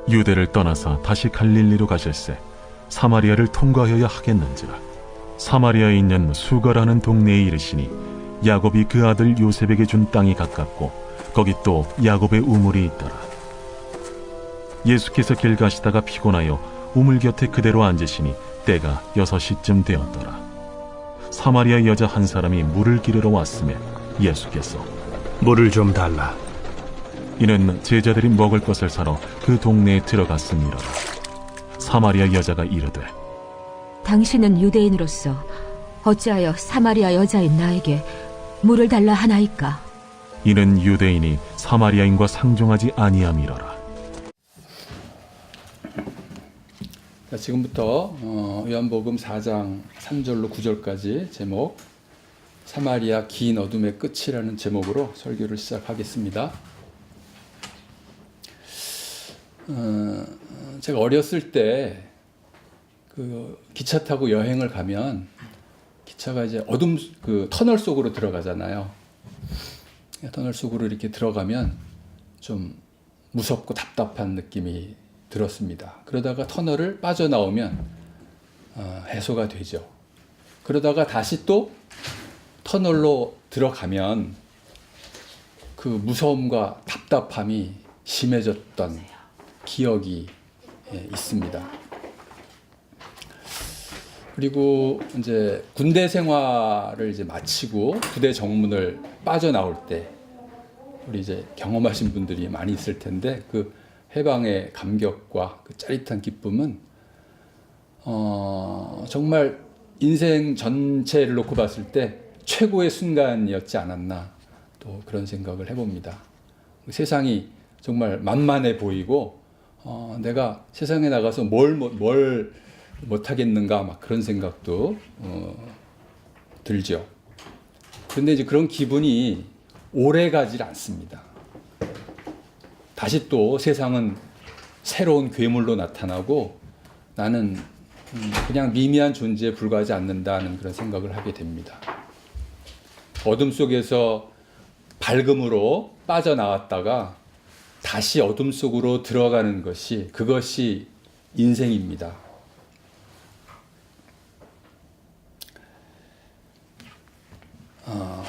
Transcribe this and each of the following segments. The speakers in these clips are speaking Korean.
유대를 떠나서 다시 갈릴리로 가실새 사마리아를 통과하여야 하겠는지라. 사마리아에 있는 수가라는 동네에 이르시니 야곱이 그 아들 요셉에게 준 땅이 가깝고 거기 또 야곱의 우물이 있더라. 예수께서 길 가시다가 피곤하여 우물 곁에 그대로 앉으시니 때가 6시쯤 되었더라. 사마리아 여자 한 사람이 물을 기르러 왔음에 예수께서 물을 좀 달라. 이는 제자들이 먹을 것을 사러 그 동네에 들어갔음이로라. 사마리아 여자가 이르되 당신은 유대인으로서 어찌하여 사마리아 여자인 나에게 물을 달라 하나이까? 이는 유대인이 사마리아인과 상종하지 아니함이로라. 자, 지금부터 요한복음 4장 3절로 9절까지 제목 사마리아 긴 어둠의 끝이라는 제목으로 설교를 시작하겠습니다. 제가 어렸을 때 그 기차 타고 여행을 가면 기차가 이제 어둠 그 터널 속으로 들어가잖아요. 터널 속으로 이렇게 들어가면 좀 무섭고 답답한 느낌이 들었습니다. 그러다가 터널을 빠져나오면 해소가 되죠. 그러다가 다시 또 터널로 들어가면 그 무서움과 답답함이 심해졌던 기억이 있습니다. 그리고 이제 군대 생활을 이제 마치고 부대 정문을 빠져나올 때 우리 이제 경험하신 분들이 많이 있을 텐데 그 해방의 감격과 그 짜릿한 기쁨은 정말 인생 전체를 놓고 봤을 때 최고의 순간이었지 않았나 또 그런 생각을 해봅니다. 세상이 정말 만만해 보이고 내가 세상에 나가서 뭘 못하겠는가 막 그런 생각도 들죠. 그런데 이제 그런 기분이 오래 가질 않습니다. 다시 또 세상은 새로운 괴물로 나타나고 나는 그냥 미미한 존재에 불과하지 않는다는 그런 생각을 하게 됩니다. 어둠 속에서 밝음으로 빠져나왔다가 다시 어둠 속으로 들어가는 그것이 인생입니다.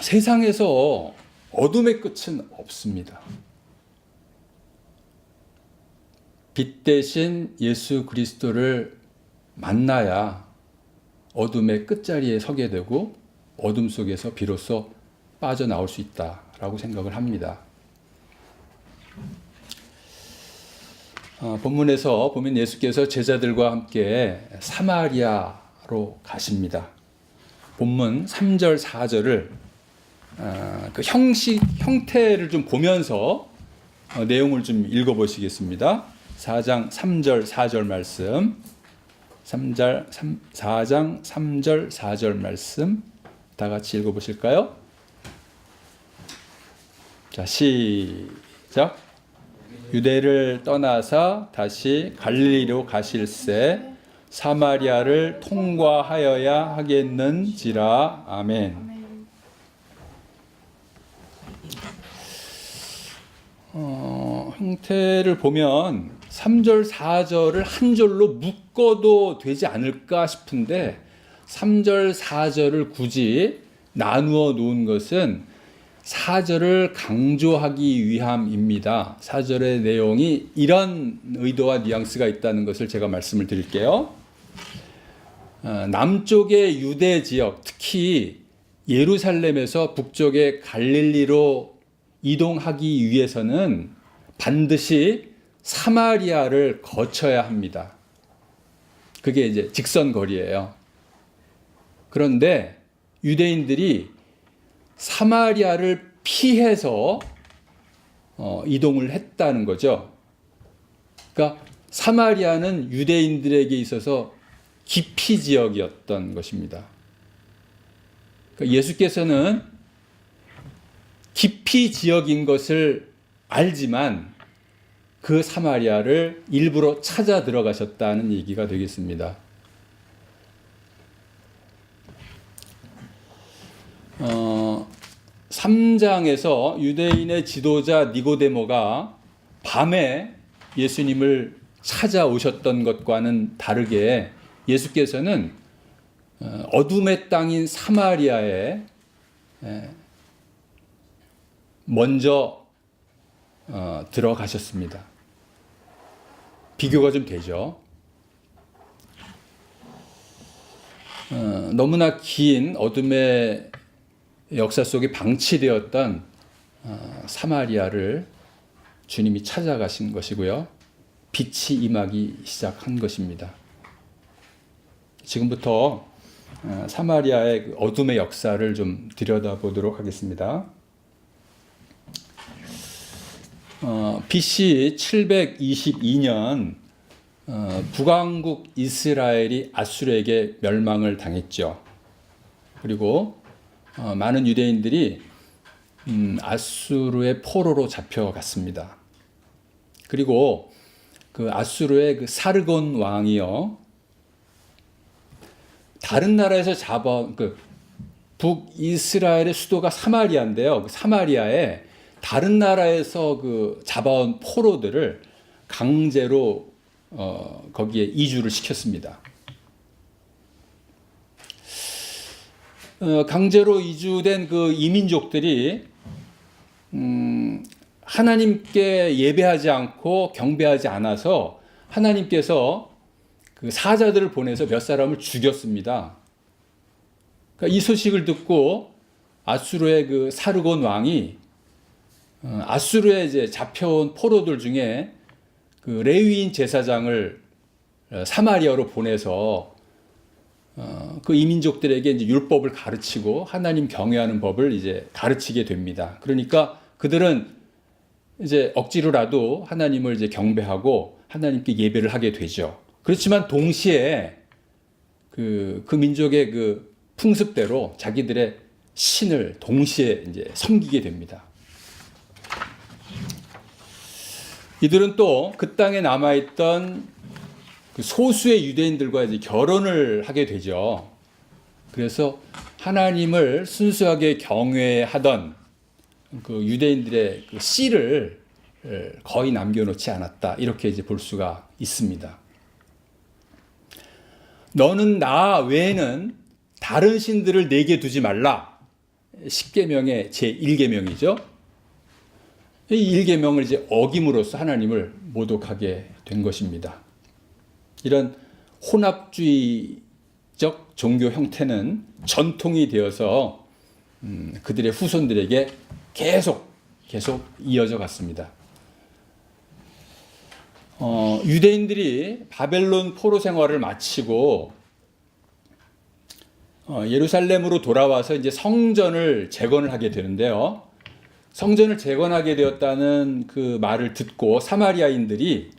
세상에서 어둠의 끝은 없습니다. 빛 대신 예수 그리스도를 만나야 어둠의 끝자리에 서게 되고 어둠 속에서 비로소 빠져나올 수 있다라고 생각을 합니다. 본문에서 보면 예수께서 제자들과 함께 사마리아로 가십니다. 본문 3절, 4절을 그 형태를 좀 보면서 내용을 좀 읽어보시겠습니다. 4장 3절, 4절 말씀 4장 3절, 4절 말씀 다 같이 읽어보실까요? 자, 시작. 유대를 떠나서 다시 갈릴리로 가실새 사마리아를 통과하여야 하겠는지라. 아멘. 형태를 보면 3절, 4절을 한 절로 묶어도 되지 않을까 싶은데 3절, 4절을 굳이 나누어 놓은 것은 4절을 강조하기 위함입니다. 4절의 내용이 이런 의도와 뉘앙스가 있다는 것을 제가 말씀을 드릴게요. 남쪽의 유대 지역, 특히 예루살렘에서 북쪽의 갈릴리로 이동하기 위해서는 반드시 사마리아를 거쳐야 합니다. 그게 이제 직선 거리예요. 그런데 유대인들이 사마리아를 피해서 이동을 했다는 거죠. 그러니까 사마리아는 유대인들에게 있어서 기피 지역이었던 것입니다. 그러니까 예수께서는 기피 지역인 것을 알지만 그 사마리아를 일부러 찾아 들어가셨다는 얘기가 되겠습니다. 3장에서 유대인의 지도자 니고데모가 밤에 예수님을 찾아오셨던 것과는 다르게 예수께서는 어둠의 땅인 사마리아에 먼저 들어가셨습니다. 비교가 좀 되죠. 너무나 긴 어둠의 역사 속에 방치되었던 사마리아를 주님이 찾아가신 것이고요. 빛이 임하기 시작한 것입니다. 지금부터 사마리아의 그 어둠의 역사를 좀 들여다보도록 하겠습니다. BC 722년 북왕국 이스라엘이 아수르에게 멸망을 당했죠. 그리고 많은 유대인들이 아수르의 포로로 잡혀갔습니다. 그리고 그 아수르의 그 사르곤 왕이요, 다른 나라에서 그 북이스라엘의 수도가 사마리아인데요. 그 사마리아에 다른 나라에서 그 잡아온 포로들을 강제로 거기에 이주를 시켰습니다. 강제로 이주된 그 이민족들이 하나님께 예배하지 않고 경배하지 않아서 하나님께서 그 사자들을 보내서 몇 사람을 죽였습니다. 그러니까 이 소식을 듣고 아수르의 그 사르곤 왕이 아수르에 이제 잡혀온 포로들 중에 그 레위인 제사장을 사마리아로 보내서 그 이민족들에게 이제 율법을 가르치고 하나님 경외하는 법을 이제 가르치게 됩니다. 그러니까 그들은 이제 억지로라도 하나님을 이제 경배하고 하나님께 예배를 하게 되죠. 그렇지만 동시에 그 민족의 그 풍습대로 자기들의 신을 동시에 이제 섬기게 됩니다. 이들은 또 그 땅에 남아있던 그 소수의 유대인들과 이제 결혼을 하게 되죠. 그래서 하나님을 순수하게 경외하던 그 유대인들의 그 씨를 거의 남겨놓지 않았다. 이렇게 이제 볼 수가 있습니다. 너는 나 외에는 다른 신들을 내게 두지 말라. 10계명의 제1계명이죠. 이 1계명을 이제 어김으로써 하나님을 모독하게 된 것입니다. 이런 혼합주의적 종교 형태는 전통이 되어서 그들의 후손들에게 계속 이어져 갔습니다. 유대인들이 바벨론 포로 생활을 마치고 예루살렘으로 돌아와서 이제 성전을 재건을 하게 되는데요. 성전을 재건하게 되었다는 그 말을 듣고 사마리아인들이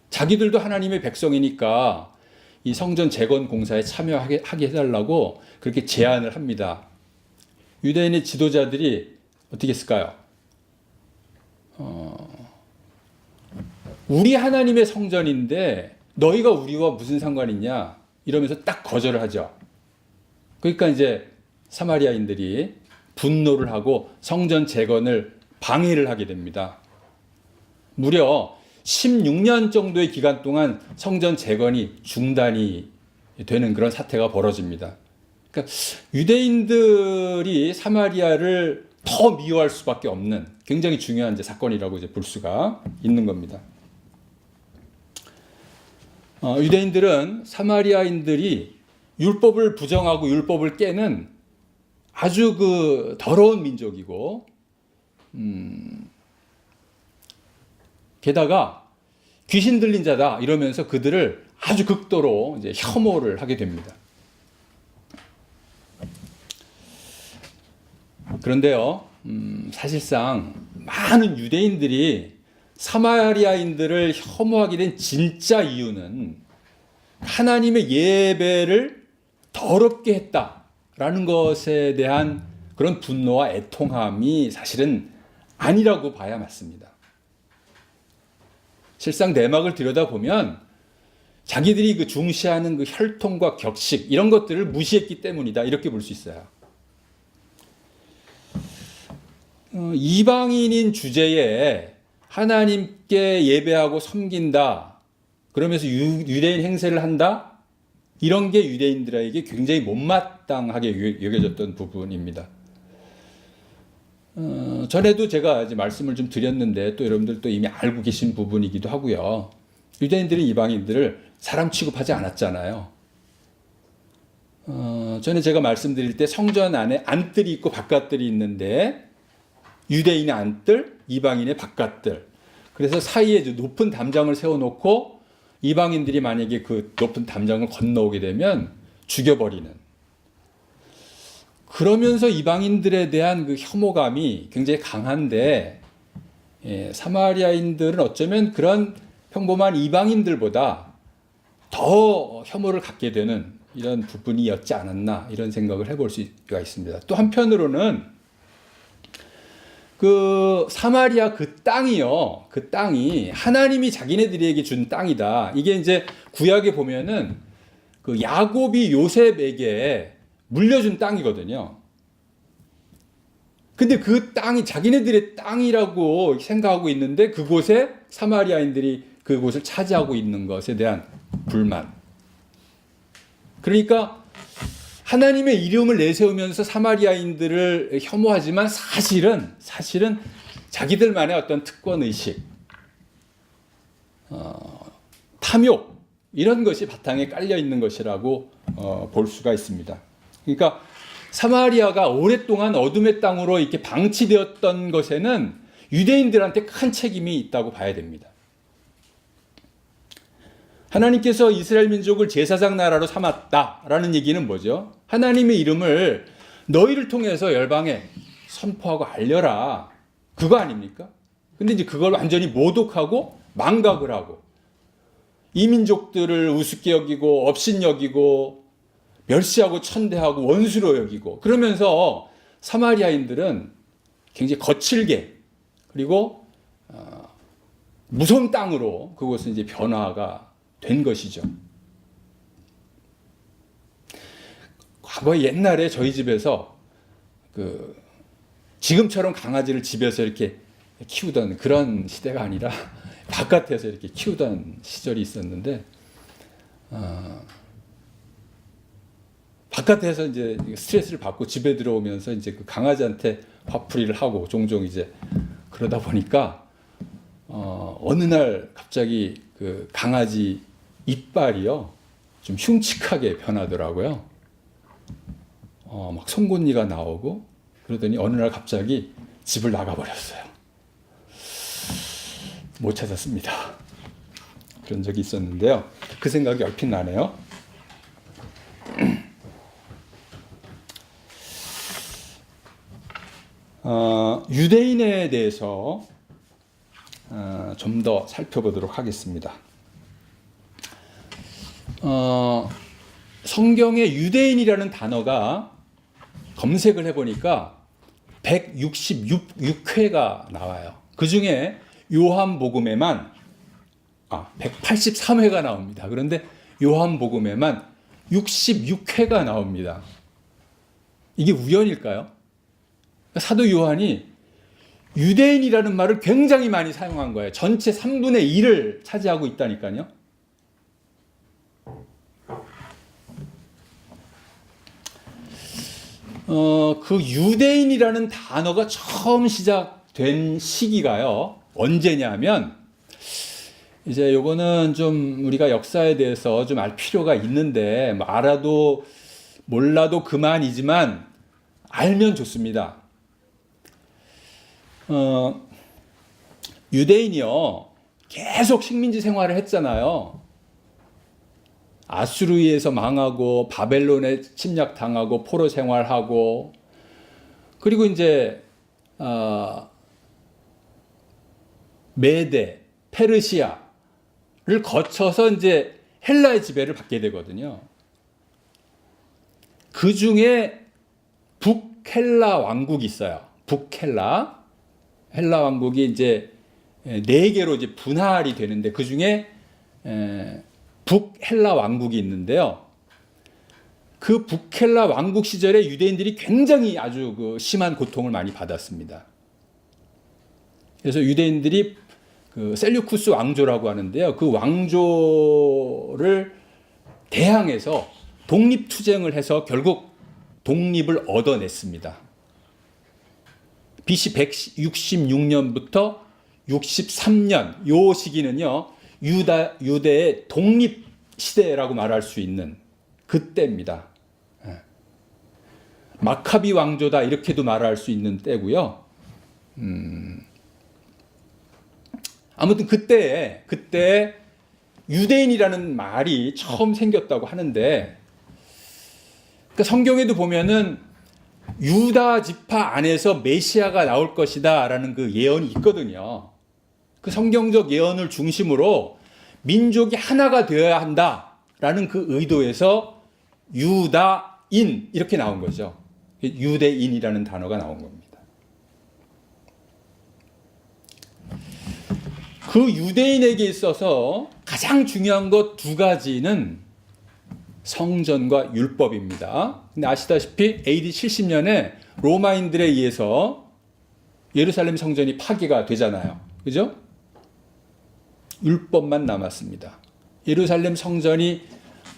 자기들도 하나님의 백성이니까 이 성전 재건 공사에 참여하게 해달라고 그렇게 제안을 합니다. 유대인의 지도자들이 어떻게 했을까요? 우리 하나님의 성전인데 너희가 우리와 무슨 상관이 있냐? 이러면서 딱 거절을 하죠. 그러니까 이제 사마리아인들이 분노를 하고 성전 재건을 방해를 하게 됩니다. 무려 16년 정도의 기간 동안 성전 재건이 중단이 되는 그런 사태가 벌어집니다. 그러니까 유대인들이 사마리아를 더 미워할 수밖에 없는 굉장히 중요한 이제 사건이라고 이제 볼 수가 있는 겁니다. 유대인들은 사마리아인들이 율법을 부정하고 율법을 깨는 아주 그 더러운 민족이고, 게다가 귀신 들린 자다 이러면서 그들을 아주 극도로 이제 혐오를 하게 됩니다. 그런데요, 사실상 많은 유대인들이 사마리아인들을 혐오하게 된 진짜 이유는 하나님의 예배를 더럽게 했다라는 것에 대한 그런 분노와 애통함이 사실은 아니라고 봐야 맞습니다. 실상 내막을 들여다보면 자기들이 그 중시하는 그 혈통과 격식 이런 것들을 무시했기 때문이다 이렇게 볼 수 있어요. 이방인인 주제에 하나님께 예배하고 섬긴다 그러면서 유대인 행세를 한다? 이런 게 유대인들에게 굉장히 못마땅하게 여겨졌던 부분입니다. 전에도 제가 이제 말씀을 좀 드렸는데 또 여러분들도 이미 알고 계신 부분이기도 하고요. 유대인들이 이방인들을 사람 취급하지 않았잖아요. 전에 제가 말씀드릴 때 성전 안에 안뜰이 있고 바깥뜰이 있는데 유대인의 안뜰, 이방인의 바깥뜰. 그래서 사이에 높은 담장을 세워놓고 이방인들이 만약에 그 높은 담장을 건너오게 되면 죽여버리는. 그러면서 이방인들에 대한 그 혐오감이 굉장히 강한데, 사마리아인들은 어쩌면 그런 평범한 이방인들보다 더 혐오를 갖게 되는 이런 부분이었지 않았나 이런 생각을 해볼 수가 있습니다. 또 한편으로는 그 사마리아 그 땅이요, 그 땅이 하나님이 자기네들에게 준 땅이다. 이게 이제 구약에 보면은 그 야곱이 요셉에게 물려준 땅이거든요. 근데 그 땅이 자기네들의 땅이라고 생각하고 있는데 그곳에 사마리아인들이 그곳을 차지하고 있는 것에 대한 불만. 그러니까 하나님의 이름을 내세우면서 사마리아인들을 혐오하지만 사실은 자기들만의 어떤 특권의식, 탐욕 이런 것이 바탕에 깔려 있는 것이라고 볼 수가 있습니다. 그러니까 사마리아가 오랫동안 어둠의 땅으로 이렇게 방치되었던 것에는 유대인들한테 큰 책임이 있다고 봐야 됩니다. 하나님께서 이스라엘 민족을 제사장 나라로 삼았다라는 얘기는 뭐죠? 하나님의 이름을 너희를 통해서 열방에 선포하고 알려라. 그거 아닙니까? 근데 이제 그걸 완전히 모독하고 망각을 하고 이 민족들을 우습게 여기고 업신여기고 멸시하고 천대하고 원수로 여기고 그러면서 사마리아인들은 굉장히 거칠게 그리고 무서운 땅으로 그곳은 이제 변화가 된 것이죠. 과거 옛날에 저희 집에서 지금처럼 강아지를 집에서 이렇게 키우던 그런 시대가 아니라 바깥에서 이렇게 키우던 시절이 있었는데 바깥에서 이제 스트레스를 받고 집에 들어오면서 이제 그 강아지한테 화풀이를 하고 종종 이제 그러다 보니까 어느 날 갑자기 그 강아지 이빨이요 좀 흉측하게 변하더라고요. 막 송곳니가 나오고 그러더니 어느 날 갑자기 집을 나가버렸어요. 못 찾았습니다. 그런 적이 있었는데요. 그 생각이 얼핏 나네요. 유대인에 대해서 좀 더 살펴보도록 하겠습니다. 성경에 유대인이라는 단어가 검색을 해보니까 166회가 나와요. 그 중에 요한복음에만 183회가 나옵니다. 그런데 요한복음에만 66회가 나옵니다. 이게 우연일까요? 사도 요한이 유대인이라는 말을 굉장히 많이 사용한 거예요. 전체 3분의 1을 차지하고 있다니까요. 그 유대인이라는 단어가 처음 시작된 시기가요. 언제냐면 이제 요거는 좀 우리가 역사에 대해서 좀 알 필요가 있는데 뭐 알아도 몰라도 그만이지만 알면 좋습니다. 유대인이요 계속 식민지 생활을 했잖아요. 아수르에서 망하고 바벨론에 침략당하고 포로 생활하고 그리고 이제 메데, 페르시아를 거쳐서 이제 헬라의 지배를 받게 되거든요. 그 중에 북헬라 왕국이 있어요. 북헬라. 헬라 왕국이 이제 4개로 이제 분할이 되는데 그 중에 북헬라 왕국이 있는데요. 그 북헬라 왕국 시절에 유대인들이 굉장히 아주 그 심한 고통을 많이 받았습니다. 그래서 유대인들이 그 셀류쿠스 왕조라고 하는데요. 그 왕조를 대항해서 독립투쟁을 해서 결국 독립을 얻어냈습니다. BC 166년부터 63년 요 시기는요. 유대의 독립 시대라고 말할 수 있는 그때입니다. 마카비 왕조다 이렇게도 말할 수 있는 때고요. 아무튼 그때 유대인이라는 말이 처음 생겼다고 하는데, 그러니까 성경에도 보면은 유다 지파 안에서 메시아가 나올 것이다라는 그 예언이 있거든요. 그 성경적 예언을 중심으로 민족이 하나가 되어야 한다라는 그 의도에서 유다인 이렇게 나온 거죠. 유대인이라는 단어가 나온 겁니다. 그 유대인에게 있어서 가장 중요한 것 두 가지는 성전과 율법입니다. 근데 아시다시피 AD 70년에 로마인들에 의해서 예루살렘 성전이 파괴가 되잖아요. 그죠? 율법만 남았습니다. 예루살렘 성전이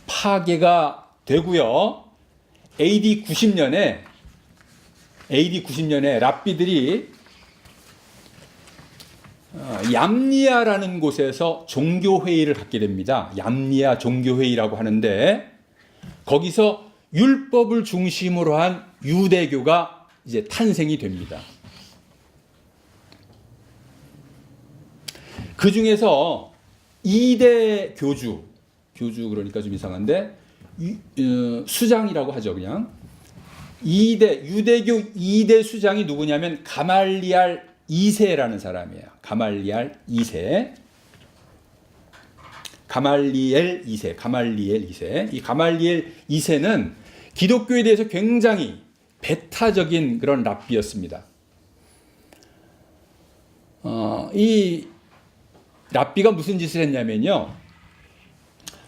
파괴가 되고요. AD 90년에 랍비들이 얌리아라는 곳에서 종교회의를 갖게 됩니다. 얌리아 종교회의라고 하는데, 거기서 율법을 중심으로 한 유대교가 이제 탄생이 됩니다. 그 중에서 2대 교주 그러니까 좀 이상한데, 수장이라고 하죠, 그냥. 유대교 2대 수장이 누구냐면 가말리알 2세라는 사람이에요. 가말리엘 2세. 이 가말리엘 2세는 기독교에 대해서 굉장히 배타적인 그런 랍비였습니다. 이 랍비가 무슨 짓을 했냐면요.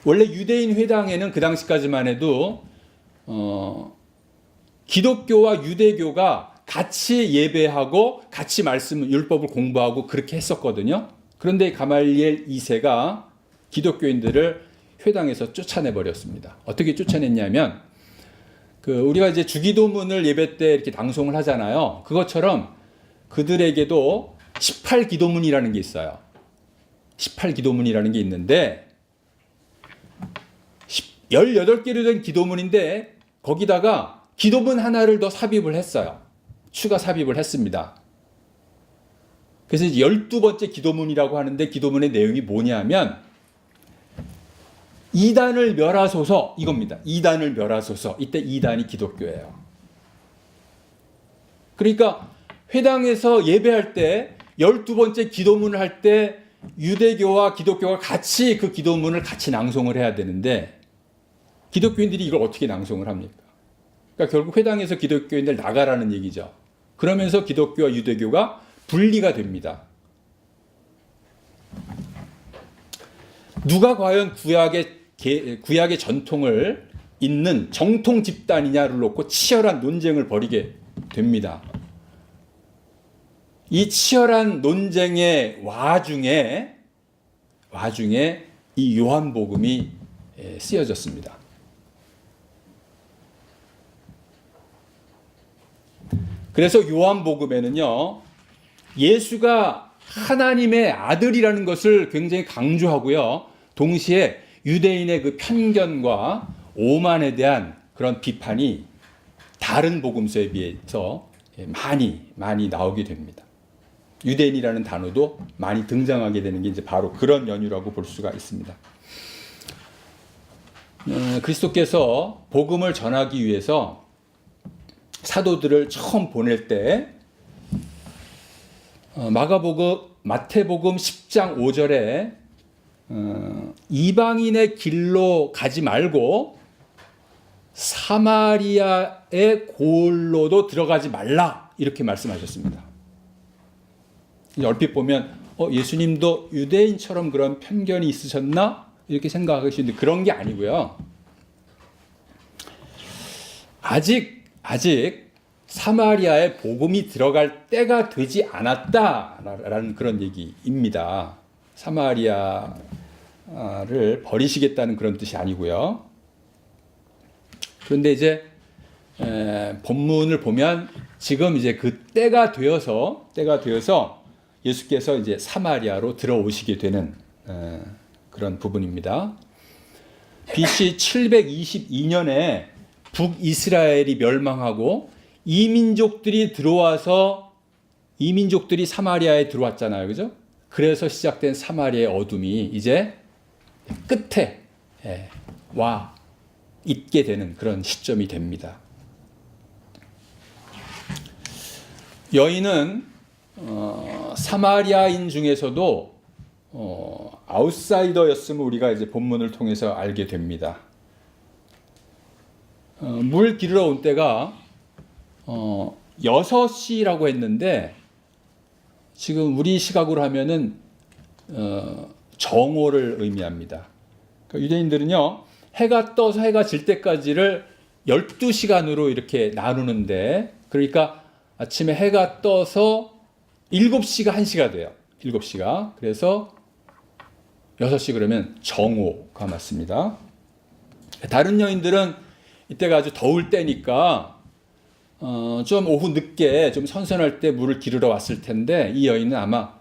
원래 유대인 회당에는 그 당시까지만 해도 기독교와 유대교가 같이 예배하고 같이 율법을 공부하고 그렇게 했었거든요. 그런데 가말리엘 2세가 기독교인들을 회당에서 쫓아내 버렸습니다. 어떻게 쫓아냈냐면, 우리가 이제 주기도문을 예배 때 이렇게 낭송을 하잖아요. 그것처럼 그들에게도 18기도문이라는 게 있어요. 18기도문이라는 게 있는데 18개로 된 기도문인데 거기다가 기도문 하나를 더 삽입을 했어요. 추가 삽입을 했습니다. 그래서 12번째 기도문이라고 하는데, 기도문의 내용이 뭐냐면 이단을 멸하소서 이겁니다. 이단을 멸하소서. 이때 이단이 기독교예요. 그러니까 회당에서 예배할 때 12번째 기도문을 할 때 유대교와 기독교가 같이 그 기도문을 같이 낭송을 해야 되는데, 기독교인들이 이걸 어떻게 낭송을 합니까? 그러니까 결국 회당에서 기독교인들 나가라는 얘기죠. 그러면서 기독교와 유대교가 분리가 됩니다. 누가 과연 구약의 전통을 잇는 정통 집단이냐를 놓고 치열한 논쟁을 벌이게 됩니다. 이 치열한 논쟁의 와중에 이 요한복음이 쓰여졌습니다. 그래서 요한복음에는요, 예수가 하나님의 아들이라는 것을 굉장히 강조하고요, 동시에 유대인의 그 편견과 오만에 대한 그런 비판이 다른 복음서에 비해서 많이 나오게 됩니다. 유대인이라는 단어도 많이 등장하게 되는 게 이제 바로 그런 연유라고 볼 수가 있습니다. 그리스도께서 복음을 전하기 위해서 사도들을 처음 보낼 때 마태복음 10장 5절에 이방인의 길로 가지 말고 사마리아의 고을로도 들어가지 말라 이렇게 말씀하셨습니다. 얼핏 보면 예수님도 유대인처럼 그런 편견이 있으셨나 이렇게 생각하시는데 그런 게 아니고요. 아직 사마리아에 복음이 들어갈 때가 되지 않았다라는 그런 얘기입니다. 사마리아를 버리시겠다는 그런 뜻이 아니고요. 그런데 이제 본문을 보면 지금 이제 그 때가 되어서 예수께서 이제 사마리아로 들어오시게 되는 그런 부분입니다. BC 722년에 북이스라엘이 멸망하고 이민족들이 사마리아에 들어왔잖아요. 그죠? 그래서 시작된 사마리아의 어둠이 이제 끝에 와 있게 되는 그런 시점이 됩니다. 여인은 사마리아인 중에서도 아웃사이더였음을 우리가 이제 본문을 통해서 알게 됩니다. 물 기르러 온 때가 6시라고 했는데 지금 우리 시각으로 하면은 정오를 의미합니다. 그러니까 유대인들은요, 해가 떠서 해가 질 때까지를 12시간으로 이렇게 나누는데, 그러니까 아침에 해가 떠서 7시가 1시가 돼요. 7시가. 그래서 6시 그러면 정오가 맞습니다. 다른 여인들은 이때가 아주 더울 때니까 좀 오후 늦게 좀 선선할 때 물을 기르러 왔을 텐데, 이 여인은 아마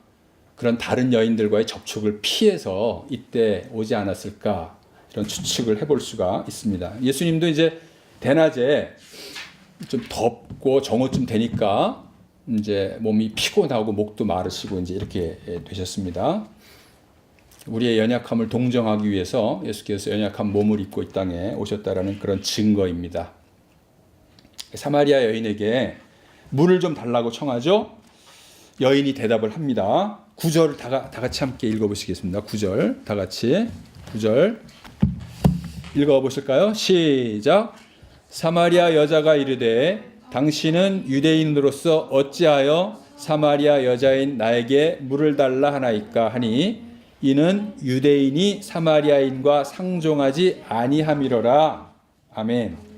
그런 다른 여인들과의 접촉을 피해서 이때 오지 않았을까, 이런 추측을 해볼 수가 있습니다. 예수님도 이제 대낮에 좀 덥고 정오쯤 되니까 이제 몸이 피곤하고 목도 마르시고 이제 이렇게 되셨습니다. 우리의 연약함을 동정하기 위해서 예수께서 연약한 몸을 입고 이 땅에 오셨다라는 그런 증거입니다. 사마리아 여인에게 물을 좀 달라고 청하죠. 여인이 대답을 합니다. 9절을 다 같이 함께 읽어보시겠습니다. 9절 다 같이 9절 읽어보실까요? 시작. 사마리아 여자가 이르되 당신은 유대인으로서 어찌하여 사마리아 여자인 나에게 물을 달라 하나이까 하니 이는 유대인이 사마리아인과 상종하지 아니함이로라. 아멘.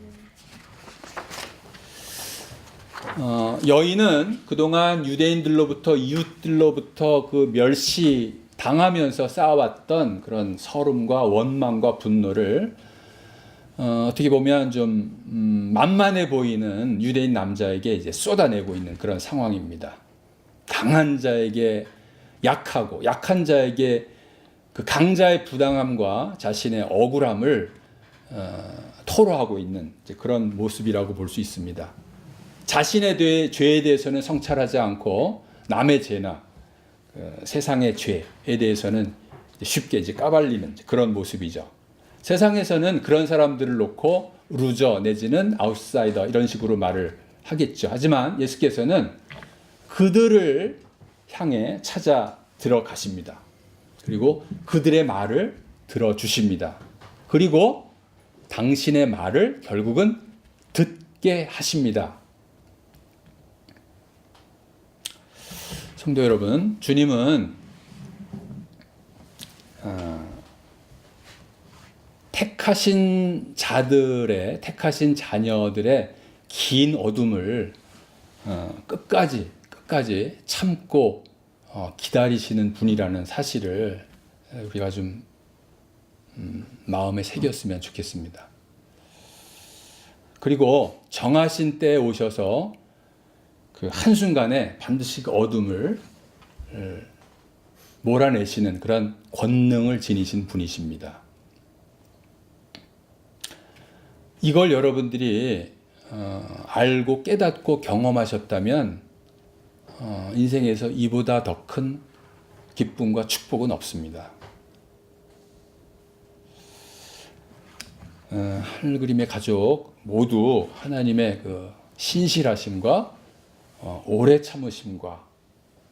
여인은 그동안 유대인들로부터 이웃들로부터 그 멸시 당하면서 쌓아왔던 그런 서름과 원망과 분노를 어떻게 보면 좀 만만해 보이는 유대인 남자에게 이제 쏟아내고 있는 그런 상황입니다. 강한 자에게 약하고 약한 자에게 그 강자의 부당함과 자신의 억울함을 토로하고 있는 그런 모습이라고 볼 수 있습니다. 자신의 죄에 대해서는 성찰하지 않고 남의 죄나 세상의 죄에 대해서는 쉽게 이제 까발리는 그런 모습이죠. 세상에서는 그런 사람들을 놓고 루저 내지는 아웃사이더 이런 식으로 말을 하겠죠. 하지만 예수께서는 그들을 향해 찾아 들어가십니다. 그리고 그들의 말을 들어주십니다. 그리고 당신의 말을 결국은 듣게 하십니다. 성도 여러분, 주님은 택하신 택하신 자녀들의 긴 어둠을 끝까지 참고 기다리시는 분이라는 사실을 우리가 좀 마음에 새겼으면 좋겠습니다. 그리고 정하신 때에 오셔서 그 한순간에 반드시 그 어둠을 몰아내시는 그런 권능을 지니신 분이십니다. 이걸 여러분들이 알고 깨닫고 경험하셨다면 인생에서 이보다 더 큰 기쁨과 축복은 없습니다. 하늘그림의 가족 모두 하나님의 그 신실하심과 오래 참으심과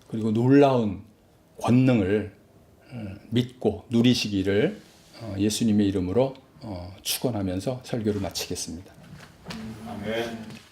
그리고 놀라운 권능을 믿고 누리시기를 예수님의 이름으로 축원하면서 설교를 마치겠습니다. 아멘.